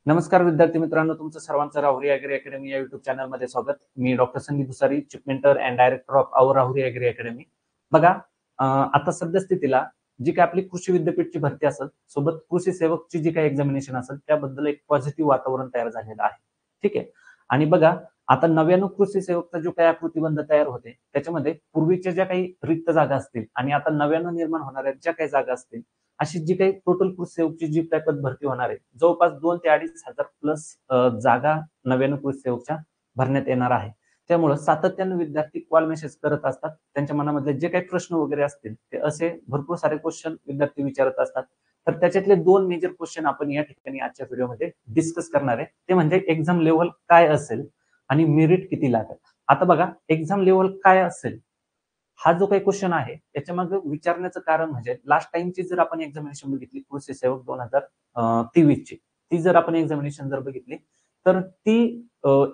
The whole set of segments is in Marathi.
नमस्कार विद्यार्थी मित्रांनो, तुमचं सर्वांचं राहुरी ॲग्री अकॅडमी या युट्यूब चॅनलमध्ये स्वागत. मी doctor Sandeep Bhusari, chief mentor and director of our Rahuri agri academy. बघा, आता सद्यस्थितीला जी काही आपली कृषी विद्यापीठची भरती असेल, सोबत कृषी सेवकची जी काही एक्झामिनेशन असेल, त्याबद्दल एक पॉझिटिव्ह वातावरण तयार झालेलं आहे. ठीक आहे. आणि बघा, आता नव्यानं कृषी सेवकचा जो काही आकृतीबंध तयार होते, त्याच्यामध्ये पूर्वीच्या ज्या काही रिक्त जागा असतील आणि आता नव्यानं निर्माण होणाऱ्या ज्या काही जागा असतील, अशी जी काही टोटल कृषी सेवकची जी काही पद भरती होणार आहे, जवळपास 2 ते 2,500 प्लस जागा नव्यानं कृषी सेवकच्या भरण्यात येणार आहे. त्यामुळे सातत्यानं विद्यार्थी कॉल मेसेज करत असतात. त्यांच्या मनामधले जे काही प्रश्न वगैरे असतील, ते असे भरपूर सारे क्वेश्चन विद्यार्थी विचारत असतात. तर त्याच्यातले 2 मेजर क्वेश्चन आपण या ठिकाणी आजच्या व्हिडिओमध्ये डिस्कस करणार आहे. ते म्हणजे एक्झाम लेव्हल काय असेल आणि मेरिट किती लागेल. आता बघा, एक्झाम लेव्हल काय असेल हा जो काही क्वेश्चन आहे त्याच्या मागे विचारण्याचं कारण म्हणजे लास्ट टाइमची जर आपण एक्झामिनेशन बघितली कृषी सेवक 2023 ची, ती जर आपण एक्झामिनेशन जर बघितली तर ती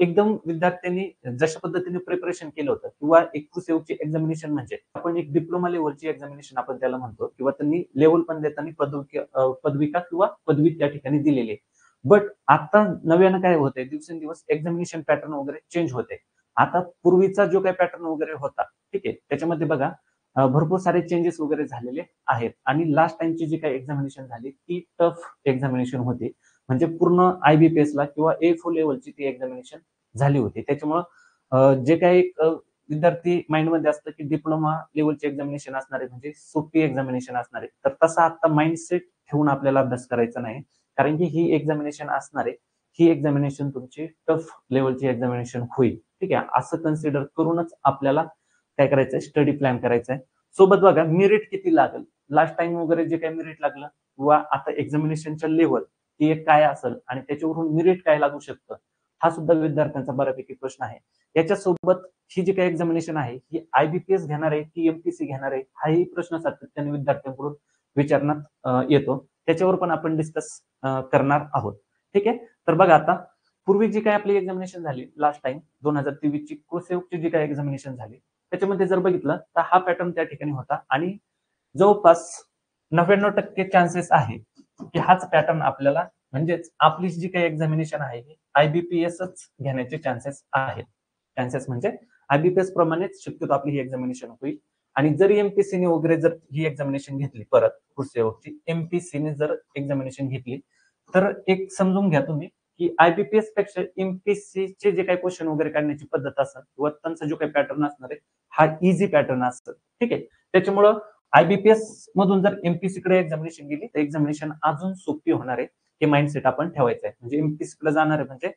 एकदम विद्यार्थ्यांनी जशा पद्धतीने प्रिपरेशन केलं होतं किंवा एक कृषी सेवकची एक्झामिनेशन म्हणजे आपण एक डिप्लोमा लेव्हलची एक्झामिनेशन आपण त्याला म्हणतो किंवा त्यांनी लेव्हल पण देताना पदविका किंवा पदवी त्या ठिकाणी दिलेली आहे. बट आता नव्यानं काय होतंय, दिवसेंदिवस एक्झामिनेशन पॅटर्न वगैरे चेंज होते. आता पूर्वीचा जो काही पॅटर्न वगैरे होता, ठीक आहे, त्याच्यामध्ये बघा भरपूर सारे चेंजेस वगैरे झालेले आहेत आणि लास्ट टाइमची जी काही एक्झामिनेशन झाली ती टफ एक्झामिनेशन होती. म्हणजे पूर्ण IBPS ला किंवा A4 लेवलची ती एक्झामिनेशन झाली होती. त्याच्यामुळं जे काही विद्यार्थी माइंडमध्ये असतं की डिप्लोमा लेवलची एक्झामिनेशन असणार आहे म्हणजे सोपी एक्झामिनेशन असणार आहे. तर तसा आता माइंडसेट ठेवून आपल्याला अभ्यास करायचा नाही. कारण की ही एक्झामिनेशन असणार आहे. ही एक्झामिनेशन तुमची टफ लेवलची एक्झामिनेशन होईल. ठीक आहे. असं कन्सिडर करूनच आपल्याला काय करायचंय, स्टडी प्लॅन करायचा आहे. सोबत बघा मेरिट किती लागेल, लास्ट टाइम वगैरे जे काही मेरिट लागलं किंवा आता एक्झामिनेशनच्या लेवल ती एक काय असेल आणि त्याच्यावरून मेरिट काय लागू शकतं, हा सुद्धा विद्यार्थ्यांचा बऱ्यापैकी प्रश्न आहे. याच्यासोबत ही जी काही एक्झामिनेशन आहे ही IBPS घेणार आहे की MPC घेणार आहे, हाही प्रश्न सातत्याने विद्यार्थ्यांकडून विचारण्यात येतो. त्याच्यावर पण आपण डिस्कस करणार आहोत. ठीक आहे. तर बघा, आता पूर्वी जी काही आपली एक्झामिनेशन झाली लास्ट टाइम 2023 ची कोसेवची जी काही एक्झामिनेशन झाली, त्याच्यामध्ये जर बघितलं तर हा पॅटर्न त्या ठिकाणी होता आणि जवळपास 99% चान्सेस आहे की हाच पॅटर्न आपल्याला म्हणजेच आपली जी काही एक्झामिनेशन आहे IBPSच घेण्याचे चान्सेस आहेत. चान्सेस म्हणजे IBPS प्रमाणेच शक्यतो आपली ही एक्झामिनेशन होईल. आणि जर एमपीसीने वगैरे जर ही एक्झामिनेशन घेतली परत पुढच्या एमपीसीने जर एक्झामिनेशन घेतली तर एक समजून घ्या तुम्ही की IBPS पेक्षा एमपीसीचे जे काही क्वेश्चन वगैरे काढण्याची पद्धत असेल किंवा त्यांचा जो काही पॅटर्न असणार आहे हा इझी पॅटर्न असतं. ठीक आहे. त्याच्यामुळं IBPS मधून जर एमपीसी कडे एक्झामिनेशन गेली तर एक्झामिनेशन अजून सोपी होणार आहे. हे माइंडसेट आपण ठेवायचं आहे. म्हणजे एमपीसी कडे जाणार आहे म्हणजे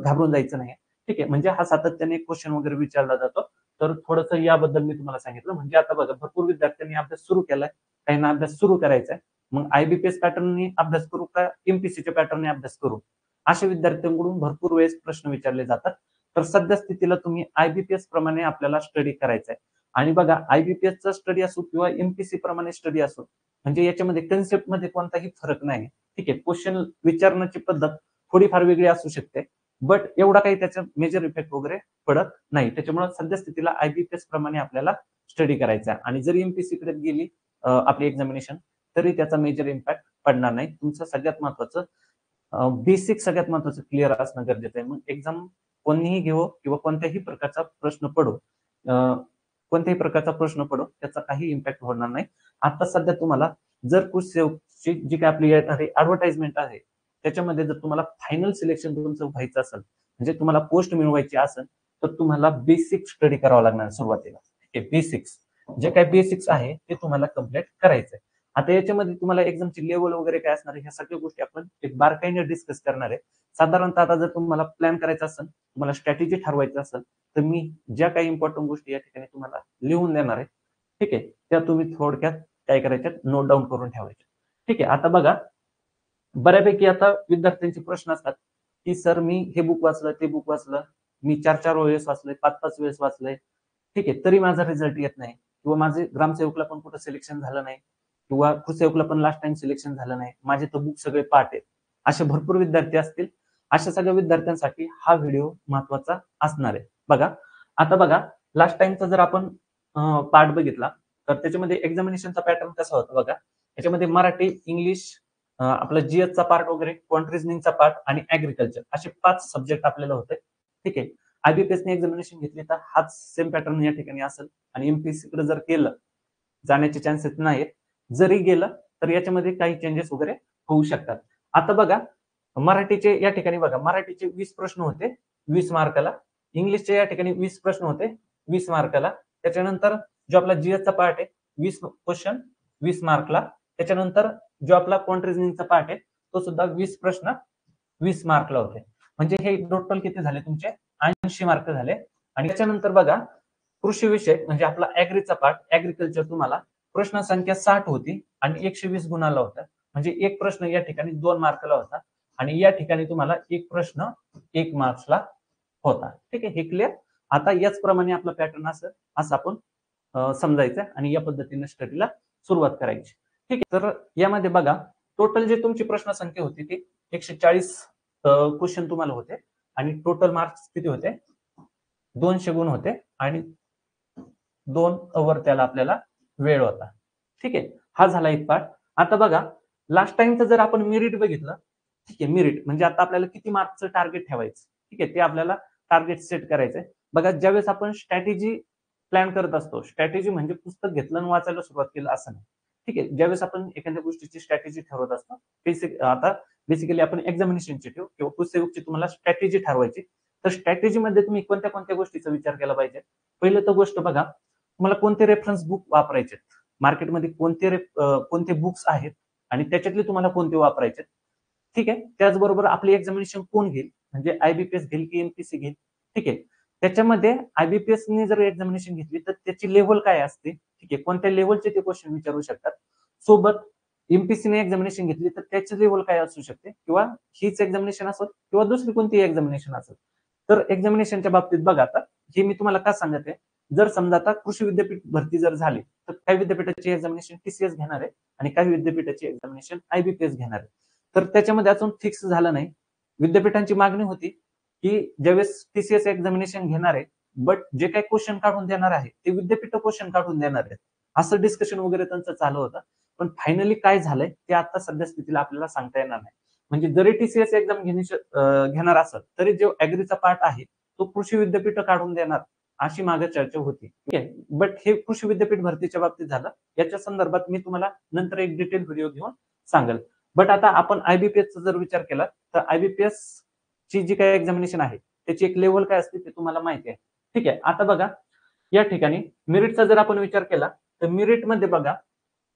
घाबरून जायचं नाही. ठीक आहे. म्हणजे हा सातत्याने क्वेश्चन वगैरे विचारला जातो. तर थोडंसं याबद्दल मी तुम्हाला सांगितलं. म्हणजे आता बघा, भरपूर विद्यार्थ्यांनी अभ्यास सुरू केलाय, काहींना अभ्यास सुरू करायचा आहे. मग IBPS पॅटर्ननी अभ्यास करू का एमपीसीच्या पॅटर्नने अभ्यास करू, अशा विद्यार्थ्यांकडून भरपूर वेळेस प्रश्न विचारले जातात. तर सध्या स्थितीला तुम्ही IBPS प्रमाणे आपल्याला स्टडी करायचा आहे. आणि बघा, IBPSचा स्टडी असो किंवा एमपीसी प्रमाणे स्टडी असो, म्हणजे याच्यामध्ये कन्सेप्टमध्ये कोणताही फरक नाही. ठीक आहे. क्वेश्चन विचारण्याची पद्धत थोडीफार वेगळी असू शकते, बट एवढा काही त्याचा मेजर इफेक्ट वगैरे पडत नाही. त्याच्यामुळे सध्या स्थितीला IBPS प्रमाणे आपल्याला स्टडी करायचा आणि जरी एमपीसी कडे गेली आपली एक्झामिनेशन तरी त्याचा मेजर इम्पॅक्ट पडणार नाही. तुमचं सगळ्यात महत्वाचं बेसिक सगळ्यात महत्वाचं क्लिअर असणं गरजेचं आहे. मग एक्झाम कोणीही घेऊ किंवा कोणत्याही प्रकारचा प्रश्न पडो, कोणत्याही प्रकारचा प्रश्न पडो, त्याचा काही इम्पॅक्ट होणार नाही. आता सध्या तुम्हाला जर कुठची जी काही आपली ऍडव्हर्टाइजमेंट आहे त्याच्यामध्ये जर तुम्हाला फायनल सिलेक्शन तुमचं व्हायचं असेल, म्हणजे तुम्हाला पोस्ट मिळवायची असेल, तर तुम्हाला बेसिक स्टडी करावं लागणार सुरुवातीला. ठीक आहे. बेसिक्स जे काही बेसिक्स आहे ते तुम्हाला कम्प्लीट करायचंय. आता याच्यामध्ये तुम्हाला एक्झामची लेवल वगैरे काय असणार आहे ह्या सगळ्या गोष्टी आपण एक बारकाईने डिस्कस करणार आहे. साधारणतः आता जर तुम्हाला प्लॅन करायचा असेल, तुम्हाला स्ट्रॅटेजी ठरवायचं असेल, तर मी ज्या काही इम्पॉर्टंट गोष्टी या ठिकाणी तुम्हाला लिहून देणार आहे, ठीक आहे, त्या तुम्ही थोडक्यात काय करायच्या, नोट डाऊन करून ठेवायच्या. ठीक आहे. आता बघा, बऱ्यापैकी आता विद्यार्थ्यांचे प्रश्न असतात की सर मी हे बुक वाचलं, ते बुक वाचलं, मी 4-4 वेळेस वाचलंय, 5-5 वेळेस वाचलंय, ठीक आहे, तरी माझा रिझल्ट येत नाही किंवा माझे ग्रामसेवकला पण कुठं सिलेक्शन झालं नाही किंवा कृषीसेवकला पण लास्ट टाइम सिलेक्शन झालं नाही, माझे तर बुक सगळे पाठ आहेत, असे भरपूर विद्यार्थी असतील. अशा सगळ्या विद्यार्थ्यांसाठी हा व्हिडिओ महत्वाचा असणार आहे. बघा, आता बघा, लास्ट टाइमचा जर आपण पार्ट बघितला तर त्याच्यामध्ये एक्झामिनेशनचा पॅटर्न कसा होता बघा. त्याच्यामध्ये मराठी, इंग्लिश, आपलं जीएसचा पार्ट वगैरे, क्वांट रिझनिंगचा पार्ट आणि ऍग्रिकल्चर असे 5 सब्जेक्ट आपल्याला होते. ठीक आहे. आयबीपीएसने एक्झामिनेशन घेतली तर हाच सेम पॅटर्न या ठिकाणी असेल आणि एमपीएससी कडे जर केलं जाण्याचे चान्सेस नाहीत. जरी गेलं तर याच्यामध्ये काही चेंजेस वगैरे होऊ शकतात. आता बघा मराठीचे या ठिकाणी बघा मराठीचे 20 प्रश्न होते 20 मार्काला. इंग्लिशचे या ठिकाणी 20 प्रश्न होते 20 मार्काला. त्याच्यानंतर जो आपला जीएसचा पार्ट आहे 20 क्वेश्चन 20 मार्कला. त्याच्यानंतर जो आपला क्वांट रिझनिंगचा पार्ट आहे तो सुद्धा 20 प्रश्न 20 मार्कला होते. म्हणजे हे टोटल किती झाले तुमचे 80 मार्क झाले. आणि त्याच्यानंतर बघा कृषी विषय म्हणजे आपला ऍग्रीचा पार्ट ऍग्रिकल्चर तुम्हाला प्रश्न संख्या 60 होती आणि 120 गुणाला होता. म्हणजे एक प्रश्न या ठिकाणी 2 मार्कला होता आणि या ठिकाणी तुम्हाला एक प्रश्न 1 मार्क्सला होता. ठीक आहे. हे क्लिअर. आता याचप्रमाणे आपला पॅटर्न असं आपण समजायचं आणि या पद्धतीने स्टडीला सुरुवात करायची. ठीक आहे. तर यामध्ये बघा टोटल जे तुमची प्रश्न संख्या होती ती 140 क्वेश्चन तुम्हाला होते आणि टोटल मार्क्स किती होते 200 गुण होते आणि 2 अवर त्याला आपल्याला वेळ होता. ठीक आहे. हा झाला एक पार्ट. आता बघा लास्ट टाइमचं जर आपण मेरिट बघितलं. ठीक आहे. मेरिट म्हणजे आता आपल्याला किती मार्क्सचं टार्गेट ठेवायचं. ठीक आहे. ते आपल्याला टार्गेट सेट करायचंय. बघा ज्यावेळेस आपण स्ट्रॅटेजी प्लॅन करत असतो स्ट्रॅटेजी म्हणजे पुस्तक घेतलं आणि वाचायला सुरुवात केलं असं नाही. ठीक आहे. ज्यावेळेस आपण एखाद्या गोष्टीची स्ट्रॅटेजी ठरवत असतो आता बेसिकली आपण एक्झामिनेशनची ठेवू किंवा पुस्तकची तुम्हाला स्ट्रॅटेजी ठरवायची. तर स्ट्रॅटेजीमध्ये तुम्ही कोणत्या कोणत्या गोष्टीचा विचार केला पाहिजे. पहिलं तर गोष्ट बघा तुम्हाला कोणते रेफरन्स बुक वापरायचे मार्केटमध्ये कोणते बुक्स आहेत आणि त्याच्यातले तुम्हाला कोणते वापरायचे. ठीक आहे. त्याचबरोबर आपली एक्झामिनेशन कोण घेईल म्हणजे आयबीपीएस घेईल की एमपीसी घेईल. ठीक आहे. त्याच्यामध्ये आयबीपीएस ने जर एक्झामिनेशन घेतली तर त्याची लेव्हल काय असते. ठीक आहे. कोणत्या लेव्हलचे ते क्वेश्चन विचारू शकतात. सोबत एमपीसी ने एक्झामिनेशन घेतली तर त्याची लेव्हल काय असू शकते किंवा हीच एक्झामिनेशन असेल किंवा दुसरी कोणती एक्झामिनेशन असेल. तर एक्झामिनेशनच्या बाबतीत बघा आता हे मी तुम्हाला का सांगत आहे. जर समजा आता कृषी विद्यापीठ भरती जर झाली तर काही विद्यापीठाची एक्झामिनेशन टीसीएस घेणार आहे आणि काही विद्यापीठाची एक्झामिनेशन आयबीपीएस घेणार आहे. तर त्याच्यामध्ये अजून फिक्स झालं नाही. विद्यापीठांची मागणी होती की ज्यावेळेस टीसीएस एक्झामिनेशन घेणार आहे बट जे काही क्वेश्चन काढून देणार आहे ते विद्यापीठ क्वेश्चन काढून देणार आहेत असं डिस्कशन वगैरे त्यांचं चालू होतं. पण फायनली काय झालंय ते आता सध्या स्थितीला आपल्याला सांगता येणार नाही. म्हणजे जरी टीसीएस एक्झाम घेणार असेल तरी जो ऍग्रीचा पार्ट आहे तो कृषी विद्यापीठ काढून देणार अशी मागे चर्चा होती. ठीक आहे. बट हे कृषी विद्यापीठ भरतीच्या बाबतीत झालं. याच्या संदर्भात मी तुम्हाला नंतर एक डिटेल व्हिडिओ घेऊन सांगेल. बट आता आपण आयबीपीएसचा जर विचार केला तर आयबीपीएस ची जी काही एक्झामिनेशन आहे त्याची एक लेवल काय असते ते तुम्हाला माहिती आहे. ठीक आहे. आता बघा या ठिकाणी मेरिटचा जर आपण विचार केला तर मेरिटमध्ये बघा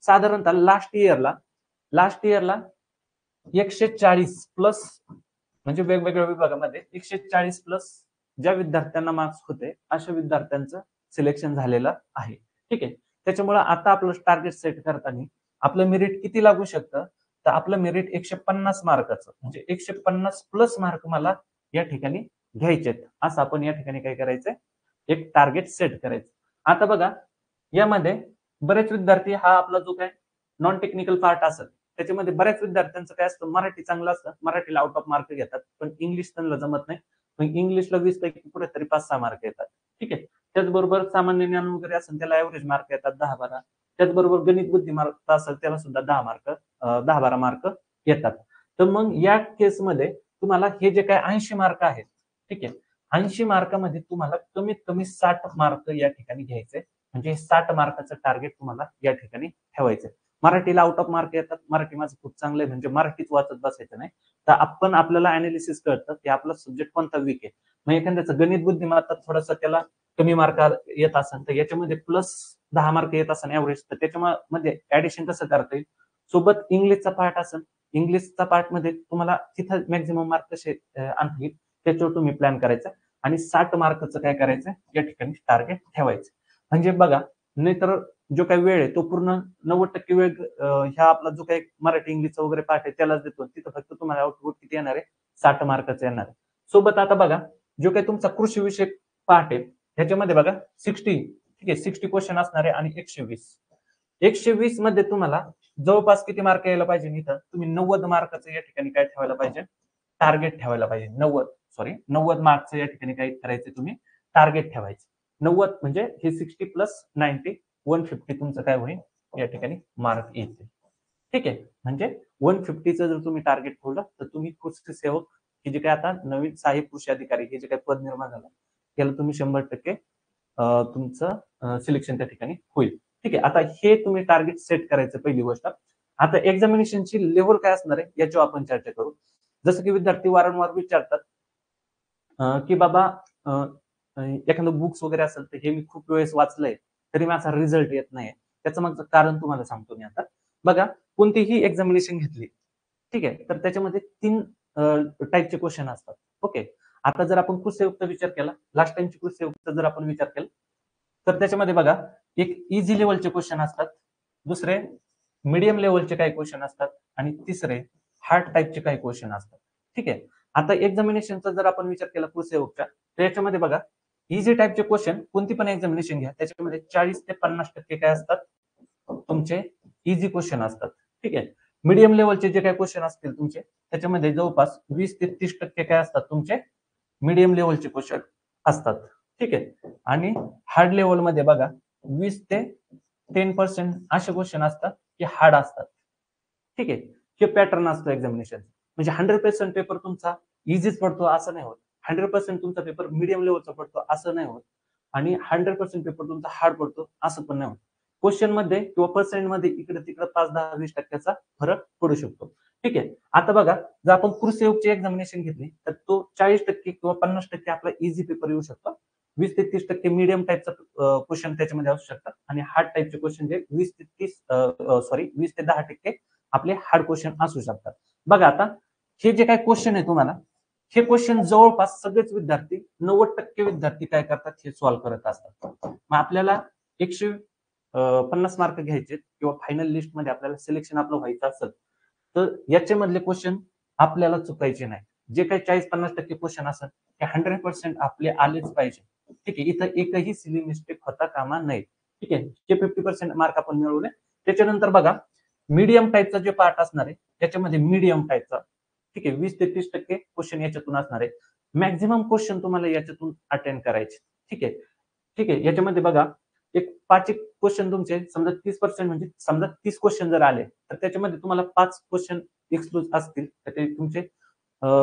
साधारणतः लास्ट इयरला 140 प्लस म्हणजे वेगवेगळ्या विभागामध्ये 140 प्लस ज्या विद्यार्थ्यांना मार्क्स होते अशा विद्यार्थ्यांचं सिलेक्शन झालेलं आहे. ठीक आहे. त्याच्यामुळे आता आपलं टार्गेट सेट करताना आपलं मेरिट किती लागू शकतं तर आपलं मेरिट 150 मार्काचं म्हणजे 150 प्लस मार्क मला या ठिकाणी घ्यायचेत असं आपण या ठिकाणी काय करायचंय एक टार्गेट सेट करायचं. आता बघा यामध्ये बरेच विद्यार्थी हा आपला जो काय नॉन टेक्निकल पार्ट असेल त्याच्यामध्ये बऱ्याच विद्यार्थ्यांचं काय असतं मराठी चांगलं असतं मराठीला आउट ऑफ मार्क घेतात पण इंग्लिश त्यांना जमत नाही. मग इंग्लिशला 20 पैकी कुठेतरी 5-6 मार्क येतात. ठीक आहे. त्याचबरोबर सामान्य ज्ञान वगैरे असेल त्याला ऍव्हरेज मार्क येतात 10-12. त्याचबरोबर गणित बुद्धिमत्ता असेल त्याला सुद्धा 10-12 मार्क येतात. तर मग या केसमध्ये तुम्हाला हे जे काय 80 मार्क आहेत ठीक आहे 80 मार्कामध्ये तुम्हाला कमीत कमी 60 मार्क या ठिकाणी घ्यायचे म्हणजे 60 मार्काचं टार्गेट तुम्हाला या ठिकाणी ठेवायचं. मराठीला आउट ऑफ मार्क येतात मराठी माझं खूप चांगलं आहे म्हणजे मराठीच वाचत बसायचं नाही. तर आपण आपल्याला अनालिसिस कळतं की आपला सब्जेक्ट कोणता वीक आहे. मग एखाद्याचं गणित बुद्धिमत्ता थोडंसं त्याला कमी मार्क येत असेल तर याच्यामध्ये प्लस 10 मार्क येत असेल ऍव्हरेज तर त्याच्यामध्ये ऍडिशन कसं करता येईल. सोबत इंग्लिशचा पार्ट असेल इंग्लिशचा पार्ट मध्ये तुम्हाला तिथं मॅक्झिमम मार्क कसे आणता येईल त्याच्यावर तुम्ही प्लॅन करायचा आणि 60 मार्कचं काय करायचं या ठिकाणी टार्गेट ठेवायचं. म्हणजे बघा नाहीतर जो काही वेळ आहे तो पूर्ण 90% वेळ ह्या आपला जो काही मराठी इंग्लिशचा वगैरे पाठ आहे त्यालाच देतो तिथं फक्त तुम्हाला आउटपुट किती येणार आहे 60 मार्काचं येणार आहे. सोबत आता बघा जो काही तुमचा कृषी विषयक पाठ आहे ह्याच्यामध्ये बघा 60 ठीक आहे 60 क्वेश्चन असणार आहे आणि 120 मध्ये तुम्हाला जवळपास किती मार्क यायला पाहिजे इथं तुम्ही 90 मार्काचं या ठिकाणी काय ठेवायला पाहिजे टार्गेट ठेवायला पाहिजे 90 मार्कचं या ठिकाणी काय करायचं तुम्ही टार्गेट ठेवायचं. 90 म्हणजे हे 60 प्लस 90 150 तुमचं काय होईल या ठिकाणी मार्क येतील. ठीक आहे. म्हणजे 150चं जर तुम्ही टार्गेट ठेवलं तर तुम्ही कृषी सेवक हे जे काही आता नवीन सहाय्यक कृषी अधिकारी हे जे काही पद निर्माण झालं त्याला तुम्ही 100% तुमचं सिलेक्शन त्या ठिकाणी होईल. ठीक आहे. आता हे तुम्ही टार्गेट सेट करायचं पहिली गोष्ट. आता एक्झामिनेशनची लेव्हल काय असणार आहे याच्यावर आपण चर्चा करू. जसं की विद्यार्थी वारंवार विचारतात की बाबा एखादं बुक्स वगैरे असेल तर हे मी खूप वेळेस वाचलंय तरी माझा रिझल्ट येत नाही. त्याचं मागचं कारण तुम्हाला सांगतो मी आता. बघा कोणतीही एक्झामिनेशन घेतली ठीक आहे तर त्याच्यामध्ये 3 टाईपचे क्वेश्चन असतात. ओके. आता जर आपण कृषीयुक्त विचार केला, लास्ट टाइमची कृषीयुक्त जर आपण विचार केला, तर त्याच्यामध्ये बघा एक इझी लेवलचे क्वेश्चन असतात. दुसरे मीडियम लेवलचे काही क्वेश्चन असतात आणि तिसरे हार्ड टाईपचे काही क्वेश्चन असतात. ठीक आहे. आता एक्झामिनेशनचा जर आपण विचार केला कृषीयुक्तचा तर याच्यामध्ये बघा इझी टाईपचे क्वेश्चन कोणती पण एक्झामिनेशन घ्या त्याच्यामध्ये 40 ते 50% काय असतात तुमचे इझी क्वेश्चन असतात. ठीक आहे. मीडियम लेवलचे जे काही क्वेश्चन असतील तुमचे त्याच्यामध्ये जवळपास 20 ते 30% काय असतात तुमचे मीडियम लेवलचे क्वेश्चन असतात. ठीक आहे. आणि हार्ड लेवलमध्ये बघा 20 ते 10% असे क्वेश्चन असतात की हार्ड असतात. ठीक आहे. हे पॅटर्न असतो एक्झामिनेशन. म्हणजे 100% पेपर तुमचा इझीच पडतो असं नाही होत. 100% तुमचा पेपर मीडियम लेवलचा पडतो असं नाही होत. आणि 100% पेपर तुमचा हार्ड पडतो असं पण नाही होत. क्वेश्चन मध्ये किंवा पर्सेंट मध्ये इकडे तिकडे 5, 10, 20% फरक पडू शकतो. ठीक आहे. आता बघा जर आपण कृषीयुक्तची एक्झामिनेशन घेतली तर तो 40% किंवा 50% आपला इझी पेपर येऊ शकतो. 20 ते 30% मीडियम टाईपचा क्वेश्चन त्याच्यामध्ये असू शकतात आणि हार्ड टाईपचे क्वेश्चन जे 20 ते 10% आपले हार्ड क्वेश्चन असू शकतात. बघा आता हे जे काही क्वेश्चन आहे तुम्हाला हे क्वेश्चन जवळपास सगळेच विद्यार्थी 90% विद्यार्थी काय करतात हे सॉल्व्ह करत असतात. मग आपल्याला 150 मार्क घ्यायचे किंवा फायनल लिस्ट मध्ये आपल्याला सिलेक्शन आपलं व्हायचं असेल तर याच्यामधले क्वेश्चन आपल्याला चुकायचे नाही. जे काही 40-50% क्वेश्चन असतात ते 100% आपले आलेच पाहिजे. ठीक आहे. इथं एकही सिली मिस्टेक होता कामा नये. ठीक आहे. जे 50% मार्क आपण मिळवले त्याच्यानंतर बघा मीडियम टाईपचा जे पार्ट असणार आहे त्याच्यामध्ये मीडियम टाईपचा ठीक आहे 20 ते 30% क्वेश्चन याच्यातून असणार आहे. मॅक्झिमम क्वेश्चन तुम्हाला याच्यातून अटेंड करायचे. ठीक आहे. ठीक आहे. याच्यामध्ये बघा एक 5 एक क्वेश्चन तुमचे समजा 30% म्हणजे समजा 30 क्वेश्चन जर आले तर त्याच्यामध्ये तुम्हाला 5 क्वेश्चन एक्सक्लूज असतील तर ते तुमचे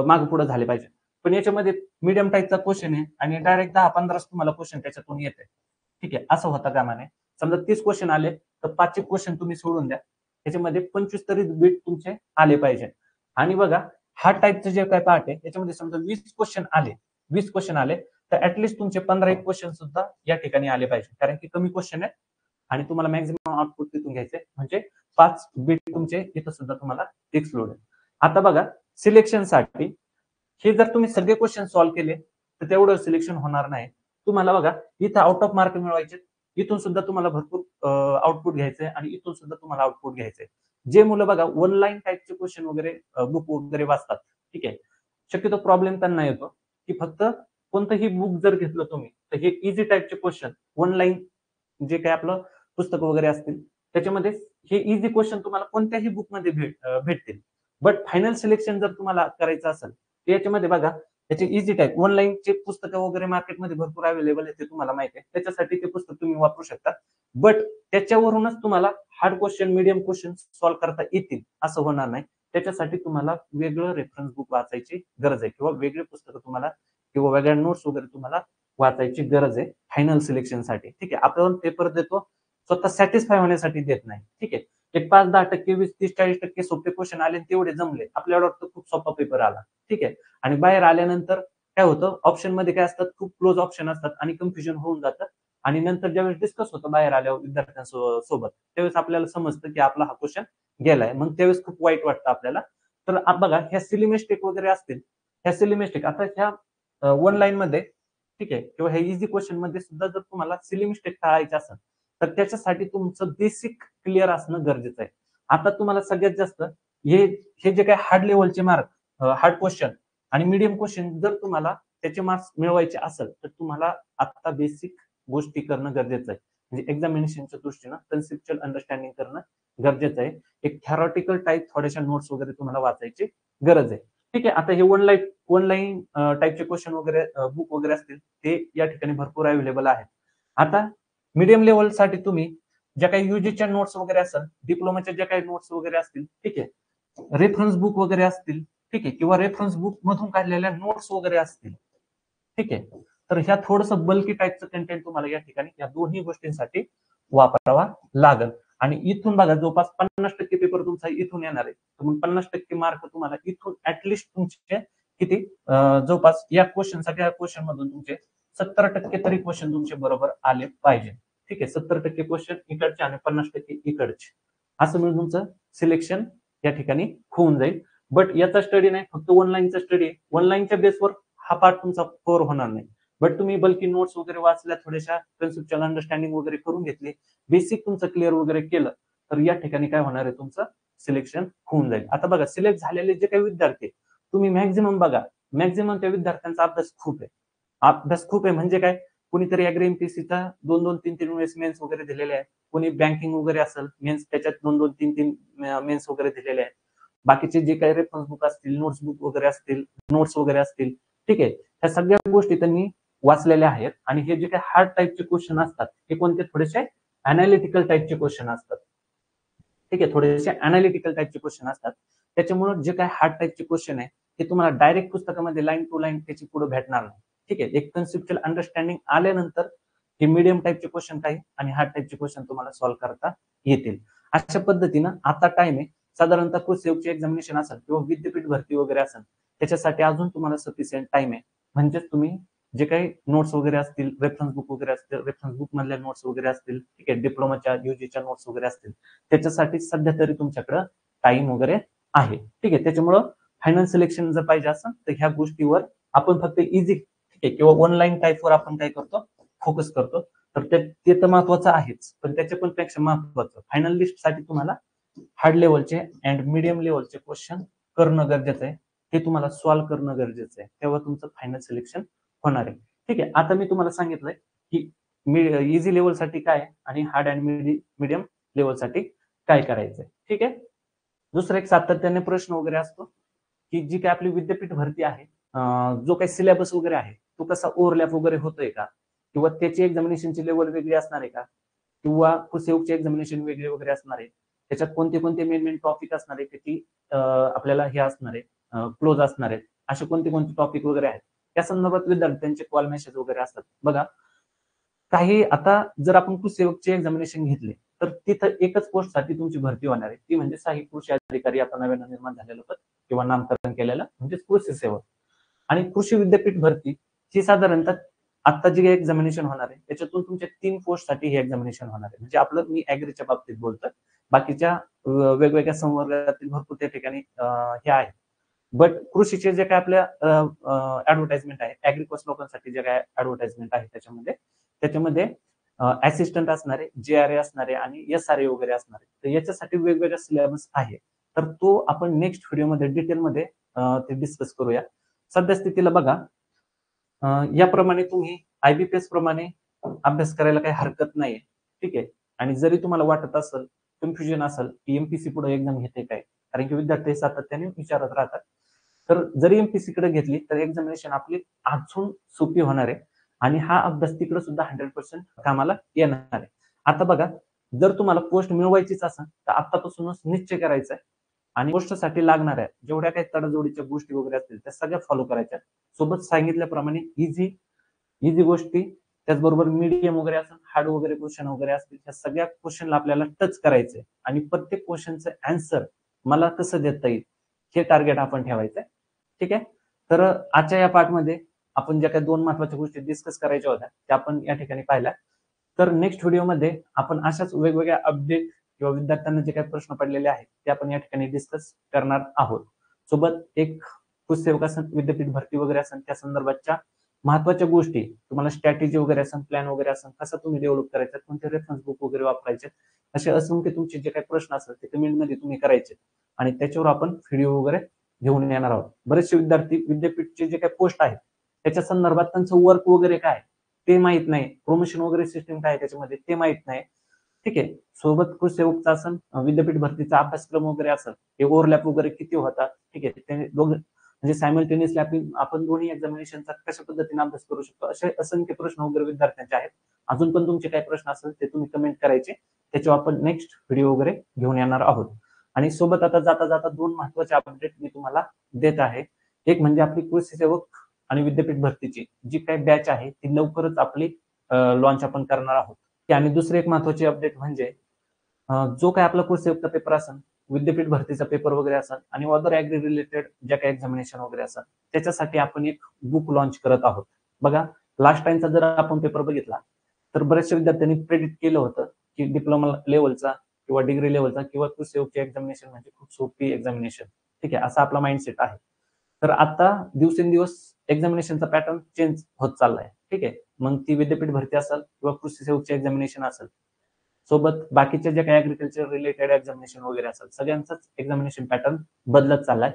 मागे पुढे झाले पाहिजे. पण याच्यामध्ये मीडियम टाईपचा क्वेश्चन आहे आणि डायरेक्ट 10-15 तुम्हाला क्वेश्चन त्याच्यातून येते. ठीक आहे. असं होता कामा नये. समजा 30 क्वेश्चन आले तर 5 क्वेश्चन तुम्ही सोडून द्या. त्याच्यामध्ये 25 तरी बीट तुमचे आले पाहिजे. आणि बघा हा टाईपचं जे काय पार्ट आहे त्याच्यामध्ये समजा 20 क्वेश्चन आले तर ऍटलीस्ट तुमचे 15 एक क्वेश्चन सुद्धा या ठिकाणी आले पाहिजे. कारण की कमी क्वेश्चन आहे आणि तुम्हाला मॅक्झिमम आउटपुट तिथून घ्यायचंय म्हणजे 5 बीट तुमचे इथं सुद्धा तुम्हाला एक्सक्लूड आहे. आता बघा सिलेक्शनसाठी हे जर तुम्ही सगळे क्वेश्चन सॉल्व्ह केले तर तेवढं सिलेक्शन होणार नाही. तुम्हाला बघा इथं आउट ऑफ मार्क मिळवायचे इथून सुद्धा तुम्हाला भरपूर आउटपुट घ्यायचंय आणि इथून सुद्धा तुम्हाला आउटपुट घ्यायचंय. जे मुलं बघा वन लाईन टाईपचे क्वेश्चन वगैरे बुक वगैरे वाचतात ठीक आहे. शक्यतो प्रॉब्लेम त्यांना येतो की फक्त कोणतंही बुक जर घेतलं तुम्ही तर हे इझी टाईपचे क्वेश्चन वन लाईन जे काही आपलं पुस्तक वगैरे असतील त्याच्यामध्ये हे इझी क्वेश्चन तुम्हाला कोणत्याही बुकमध्ये भेटतील. बट फायनल सिलेक्शन जर तुम्हाला करायचं असेल तर याच्यामध्ये बघा त्याचे इझी टाईप वन लाईनचे पुस्तकं वगैरे मार्केटमध्ये भरपूर अवेलेबल आहे ते तुम्हाला माहिती आहे. त्याच्यासाठी ते पुस्तक तुम्ही वापरू शकता. बट त्याच्यावरूनच तुम्हाला hard question, medium question solve करता येतील असं होणार नाही. त्याच्यासाठी तुम्हाला वेगळं रेफरन्स बुक वाचायची गरज आहे किंवा वेगळे पुस्तकं तुम्हाला किंवा वेगळ्या नोट्स वगैरे तुम्हाला वाचायची गरज आहे फायनल सिलेक्शनसाठी. ठीक आहे. आपण पेपर देतो स्वतः सॅटिस्फाय होण्यासाठी देत नाही. ठीक आहे. एक 5-10%, 20-30-40% सोपे क्वेश्चन आले तेवढे जमले. आपल्याला वाटतं खूप सोपा पेपर आला. ठीक आहे. आणि बाहेर आल्यानंतर काय होतं ऑप्शन मध्ये काय असतात खूप क्लोज ऑप्शन असतात आणि कन्फ्युजन होऊन जातं. आणि नंतर ज्यावेळेस डिस्कस होतं बाहेर आल्यावर विद्यार्थ्यांसोबत त्यावेळेस आपल्याला समजतं की आपला हा क्वेश्चन गेलाय. मग त्यावेळेस खूप वाईट वाटतं आपल्याला. तर बघा ह्या सिली मिस्टेक वगैरे असतील ह्या सिली मिस्टेक आता ह्या वन लाईन मध्ये ठीक आहे किंवा ह्या इझी क्वेश्चन मध्ये सुद्धा जर तुम्हाला सिली मिस्टेक टाळायची असेल तर त्याच्यासाठी तुमचं बेसिक क्लिअर असणं गरजेचं आहे. आता तुम्हाला सगळ्यात जास्त हे हे जे काही हार्ड लेवलचे मार्क हार्ड क्वेश्चन आणि मीडियम क्वेश्चन जर तुम्हाला त्याचे मार्क्स मिळवायचे असेल तर तुम्हाला आता बेसिक गोष्टी करणं गरजेचं आहे. म्हणजे एक्झामिनेशनच्या दृष्टीनं कन्सेप्च्युअल अंडरस्टँडिंग करणं गरजेचं आहे. एक थेरॉटिकल टाईप थोड्याशा नोट्स वगैरे तुम्हाला वाचायची गरज आहे. ठीक आहे. आता हे वन लाईन टाईपचे क्वेश्चन वगैरे बुक वगैरे असतील ते या ठिकाणी भरपूर अवेलेबल आहेत. आता मीडियम लेवलसाठी तुम्ही ज्या काही युजीच्या नोट्स वगैरे असेल, डिप्लोमाच्या ज्या काही नोट्स वगैरे असतील, ठीक आहे, रेफरन्स बुक वगैरे असतील, ठीक आहे, किंवा रेफरन्स बुक मधून काढलेल्या नोट्स वगैरे असतील, ठीक आहे, तर ह्या थोडंसं बल्की टाईपचं कंटेंट तुम्हाला या ठिकाणी या दोन्ही गोष्टींसाठी वापरावा लागेल. आणि इथून बघा जवळपास 50% पेपर तुमचा इथून येणार आहे, तर मग 50% मार्क तुम्हाला इथून ऍटलिस्ट तुमचे किती जवळपास या क्वेश्चनसाठी या क्वेश्चन मधून तुमचे 70% तरी क्वेश्चन तुमचे बरोबर आले पाहिजे. ठीक आहे, 70% क्वेश्चन इकडचे आणि 50% इकडचे, असं मिळून तुमचं सिलेक्शन या ठिकाणी होऊन जाईल. बट याचा स्टडी नाही, फक्त ऑनलाईनचा स्टडी आहे. ऑनलाईनच्या बेसवर हा पार्ट तुमचा कव्हर होणार नाही. बट तुम्ही बल्कि नोट्स वगैरे वाचल्या, थोड्याशा कन्सेप्च्युअल अंडरस्टँडिंग वगैरे करून घेतली, बेसिक तुमचं क्लिअर वगैरे केलं, तर या ठिकाणी काय होणार आहे, तुमचं सिलेक्शन होऊन जाईल. आता बघा, सिलेक्ट झालेले जे काही विद्यार्थी तुम्ही मॅक्झिमम बघा, मॅक्झिमम त्या विद्यार्थ्यांचा अभ्यास खूप आहे. अभ्यास खूप आहे म्हणजे काय, कुणीतरी अॅग्री एमपीसीचा 2-2, 3-3 वेळेस मेन्स वगैरे दिलेले आहे, कोणी बँकिंग वगैरे असेल मेन्स त्याच्यात 2-2, 3-3 मेन्स वगैरे दिलेले आहेत. बाकीचे जे काही रेफरन्स बुक असतील, नोट्स बुक वगैरे असतील, नोट्स वगैरे असतील, ठीक आहे, ह्या सगळ्या गोष्टी त्यांनी वाचलेल्या आहेत. आणि हे जे काही हार्ड टाईपचे क्वेश्चन असतात, हे कोणते, थोडेसे अनालिटिकल टाईपचे क्वेश्चन असतात. ठीक आहे, थोडेसे अनालिटिकल टाईपचे क्वेश्चन असतात. त्याच्यामुळे जे काही हार्ड टाईपचे क्वेश्चन आहे ते तुम्हाला डायरेक्ट पुस्तकामध्ये लाईन टू लाईन त्याची पुढे भेटणार नाही. ठीक आहे, एक कन्सेप्च्युअल अंडरस्टँडिंग आल्यानंतर हे मीडियम टाईपचे क्वेश्चन काही आणि हार्ड टाईपचे क्वेश्चन तुम्हाला सॉल्व्ह करता येतील. अशा पद्धतीनं आता टाइम आहे, साधारणतः कृषी एक्झामिनेशन असेल किंवा विद्यापीठ भरती वगैरे असेल, त्याच्यासाठी अजून तुम्हाला सफिशियंट टाइम आहे. म्हणजेच तुम्ही जे काही नोट्स वगैरे असतील, रेफरन्स बुक वगैरे असतील, रेफरन्स बुक मधल्या नोट्स वगैरे असतील, ठीक आहे, डिप्लोमाच्या युजीच्या नोट्स वगैरे असतील, त्याच्यासाठी सध्या तरी तुमच्याकडे टाइम वगैरे आहे. ठीक आहे, त्याच्यामुळं फायनल सिलेक्शन जर पाहिजे असेल तर ह्या गोष्टीवर आपण फक्त इझी, ठीक आहे, किंवा ऑनलाईन टाईपवर आपण काय करतो, फोकस करतो. तर ते तर महत्वाचं आहेच, पण त्याच्या पण पेक्षा महत्वाचं फायनल लिस्ट साठी तुम्हाला हार्ड लेवलचे अँड मीडियम लेवलचे क्वेश्चन करणं गरजेचं आहे. ते तुम्हाला सॉल्व्ह करणं गरजेचं आहे, तेव्हा तुमचं फायनल सिलेक्शन होणार आहे. ठीक आहे, आता मी तुम्हाला सांगितलंय की इझी लेवलसाठी काय आणि हार्ड अँड मीडियम लेवलसाठी काय करायचंय. ठीक आहे, दुसरा एक सातत्याने प्रश्न वगैरे असतो की जी काय आपली विद्यापीठ भरती आहे, जो काही सिलेबस वगैरे आहे तो कसा ओव्हरलॅप वगैरे होतोय का, किंवा त्याची एक्झामिनेशनची लेवल वेगळी असणार आहे का, किंवा कुसेवची एक्झामिनेशन वेगळी वगैरे असणार आहे, त्याच्यात कोणते कोणते मेन टॉपिक असणार आहे की आपल्याला हे असणार आहे, क्लोज असणार आहेत, असे कोणते कोणते टॉपिक वगैरे आहेत, त्या संदर्भात विद्यार्थ्यांचे कॉल मेसेज वगैरे असतात. बघा, काही आता जर आपण कृषी एक्झामिनेशन घेतले तर तिथं एकच पोस्टसाठी तुमची भरती होणार आहे, ती म्हणजे सहाय्यक कृषी अधिकारी, आता नव्यानं निर्माण झालेलं पद किंवा नामकरण केलेलं म्हणजे कृषी सेवक. आणि कृषी विद्यापीठ भरती ही साधारणतः आता जी एक्झामिनेशन होणार आहे त्याच्यातून तुमच्या 3 पोस्टसाठी हे एक्झामिनेशन होणार आहे. म्हणजे आपलं मी ऍग्रीच्या बाबतीत बोलतोय, बाकीच्या वेगवेगळ्या संवर्गातील भरपूर त्या ठिकाणी हे आहे. बट कृषीचे जे काय आपल्या ऍडव्हर्टाइजमेंट आहे, ऍग्रिकल्चर लोकांसाठी जे काय ऍडव्हर्टाइजमेंट आहे त्याच्यामध्ये असिस्टंट असणारे, JRA असणारे आणि SRA वगैरे असणारे, तर याच्यासाठी वेगवेगळा सिलेबस आहे. तर तो आपण नेक्स्ट व्हिडिओमध्ये डिटेलमध्ये ते डिस्कस करूया. सध्या स्थितीला बघा, याप्रमाणे तुम्ही IBPS प्रमाणे अभ्यास करायला काही हरकत नाहीये. ठीक आहे, आणि जरी तुम्हाला वाटत असेल, कन्फ्युजन असेल की MPC पुढे एक्झाम घेते काय, कारण की विद्यार्थी सातत्याने विचारत राहतात, तर जरी MPC कडे घेतली तर एक्झामिनेशन आपली अजून सोपी होणार आहे आणि हा अभ्यास तिकडे सुद्धा 100% कामाला येणार आहे. आता बघा, जर तुम्हाला पोस्ट मिळवायचीच असेल तर आतापासूनच निश्चय करायचा आहे आणि पोस्टसाठी लागणाऱ्या जेवढ्या काही तडजोडीच्या गोष्टी वगैरे असतील त्या सगळ्या फॉलो करायच्या. सोबत सांगितल्याप्रमाणे इझी इझी गोष्टी, त्याचबरोबर मीडियम वगैरे असेल, हार्ड वगैरे क्वेश्चन वगैरे असतील, त्या सगळ्या क्वेश्चनला आपल्याला टच करायचंय आणि प्रत्येक क्वेश्चनचं आन्सर मला कसं देता येईल हे टार्गेट आपण ठेवायचंय. ठीक आहे, तर आजच्या या पार्टमध्ये आपण ज्या काही 2 महत्वाच्या गोष्टी डिस्कस करायच्या होत्या त्या आपण या ठिकाणी पाहिल्या. तर नेक्स्ट व्हिडिओमध्ये आपण अशाच वेगवेगळ्या अपडेट किंवा विद्यार्थ्यांना जे काही प्रश्न पडलेले आहेत ते आपण या ठिकाणी डिस्कस करणार आहोत. सोबत एक कुशसेवक असेल, विद्यापीठ भरती वगैरे असेल, त्या संदर्भातच्या महत्वाच्या गोष्टी, तुम्हाला स्ट्रॅटेजी वगैरे असेल, प्लॅन वगैरे असेल, कसं तुम्ही डेव्हलप करायचं, कोणते रेफरन्स बुक वगैरे वापरायचे, असे असंख्य तुमचे जे काही प्रश्न असतात ते कमेंटमध्ये तुम्ही करायचे आणि त्याच्यावर आपण व्हिडिओ वगैरे घेऊन येणार आहोत. बरेचसे विद्यार्थी विद्यापीठचे जे काही पोस्ट आहेत त्याच्या संदर्भात त्यांचं वर्क वगैरे काय ते माहित नाही, प्रमोशन वगैरे सिस्टीम काय त्याच्यामध्ये ते माहित नाही. ठीक आहे, सोबत कृषीसेवकचा असेल, विद्यापीठ भरतीचा अभ्यासक्रम वगैरे असेल, हे ओव्हरलॅप वगैरे किती होतात, ठीक आहे, ते म्हणजे सायमल्टेनियसली आपण दोन्ही एक्झामिनेशनचा कशा पद्धतीने अभ्यास करू शकतो, असे असंख्य प्रश्न वगैरे विद्यार्थ्यांचे आहेत. अजून पण तुमचे काही प्रश्न असेल ते तुम्ही कमेंट करायचे, त्याच्यावर आपण नेक्स्ट व्हिडिओ वगैरे घेऊन येणार आहोत. आणि सोबत आता जाता जाता 2 महत्वाचे अपडेट मी तुम्हाला देत आहे. एक म्हणजे आपली कृषी सेवक आणि विद्यापीठ भरतीची जी काही बॅच आहे ती लवकरच आपली लॉन्च आपण करणार आहोत. आणि दुसरे एक महत्वाचे अपडेट म्हणजे जो काही आपला कृषी सेवकचा पेपर असेल, विद्यापीठ भरतीचा पेपर वगैरे असेल आणि अदर ऍग्री रिलेटेड ज्या काही एक्झामिनेशन वगैरे असेल, त्याच्यासाठी आपण एक बुक लॉन्च करत आहोत. बघा, लास्ट टाइमचा जर आपण पेपर बघितला तर बऱ्याचशा विद्यार्थ्यांनी प्रेडिक्ट केलं होतं की डिप्लोमा लेवलचा किंवा डिग्री लेवलचा किंवा कृषी सेवकची एक्झामिनेशन म्हणजे खूप सोपी एक्झामिनेशन. ठीक आहे, असा आपला माइंडसेट आहे. तर आता दिवसेंदिवस एक्झामिनेशनचा पॅटर्न चेंज होत चाललाय. ठीक आहे, मग ती विद्यापीठ भरती असेल किंवा कृषी सेवकची एक्झामिनेशन असेल, सोबत बाकीच्या ज्या काही ऍग्रिकल्चर रिलेटेड एक्झामिनेशन वगैरे असतात, सगळ्यांचाच एक्झामिनेशन पॅटर्न बदलत चाललाय.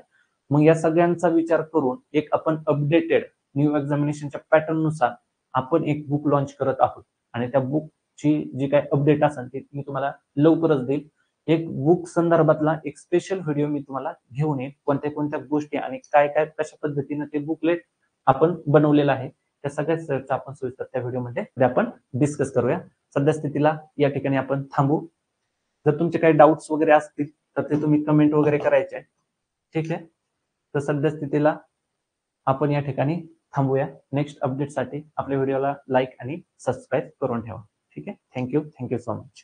मग या सगळ्यांचा विचार करून एक आपण अपडेटेड न्यू एक्झामिनेशनच्या पॅटर्न नुसार आपण एक बुक लॉन्च करत आहोत आणि त्या बुकची जी काही अपडेट असेल ती मी तुम्हाला लवकरच देईल. एक बुक संदर्भातला एक स्पेशल व्हिडिओ मी तुम्हाला घेऊन येईल, कोणत्या कोणत्या गोष्टी आणि काय काय कशा पद्धतीने ते बुकलेट आपण बनवलेलं आहे त्या सगळ्याच आपण सविस्तर त्या व्हिडिओमध्ये आपण डिस्कस करूया. सध्या स्थितीला या ठिकाणी आपण थांबू. जर तुमचे काही डाऊट्स वगैरे असतील तर ते तुम्ही कमेंट वगैरे करायचे. ठीक आहे, तर सध्या स्थितीला आपण या ठिकाणी थांबूया. नेक्स्ट अपडेटसाठी आपल्या व्हिडिओला लाईक आणि सबस्क्राईब करून ठेवा. ठीक आहे, थँक्यू सो मच.